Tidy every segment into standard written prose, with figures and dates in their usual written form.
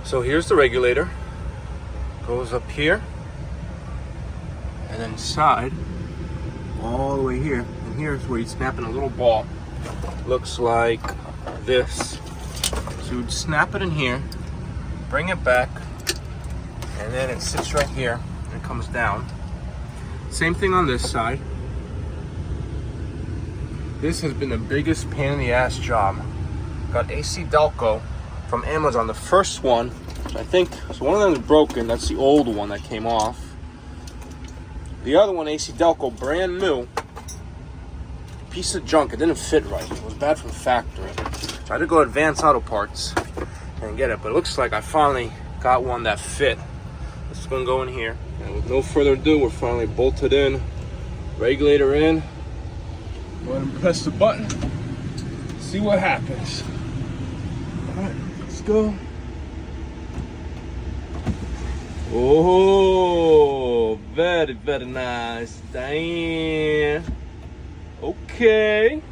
So here's the regulator. Goes up here. And then inside, all the way here. And here's where you'd snap in a little ball. Looks like this. So you'd snap it in here, bring it back, and then it sits right here and it comes down. Same thing on this side. This has been the biggest pain in the ass job. Got AC Delco from Amazon. The first one, I think, so one of them is broken. That's the old one that came off. The other one, AC Delco, brand new. Piece of junk. It didn't fit right. It was bad from factory. So I had to go to Advanced Auto Parts and get it. But it looks like I finally got one that fit. This is going to go in here. And with no further ado, we're finally bolted in. Regulator in. Go ahead and press the button. See what happens. Alright, let's go. Oh, very, very nice. Damn. Okay.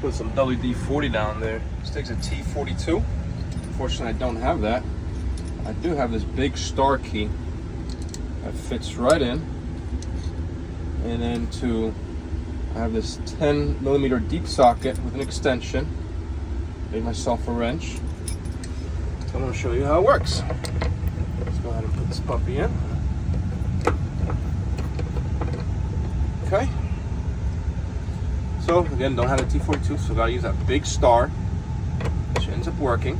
Put some WD-40 down there. This takes a T42. Unfortunately, I don't have that. I do have this big star key that fits right in. And then I have this 10mm deep socket with an extension. Made myself a wrench. So I'm going to show you how it works. Let's go ahead and put this puppy in. Okay. So again, don't have a T42, so gotta use that big star, which ends up working.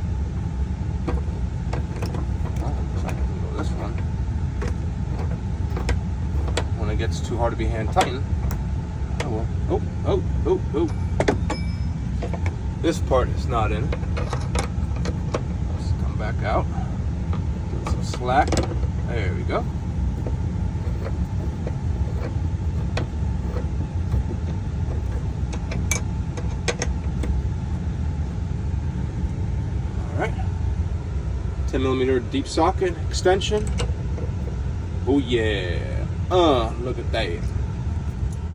Oh, so I can go this one. When it gets too hard to be hand tightened, I will. Oh. This part is not in. Let's come back out. Give it some slack. There we go. Alright. 10mm deep socket extension. Oh yeah. Look at that.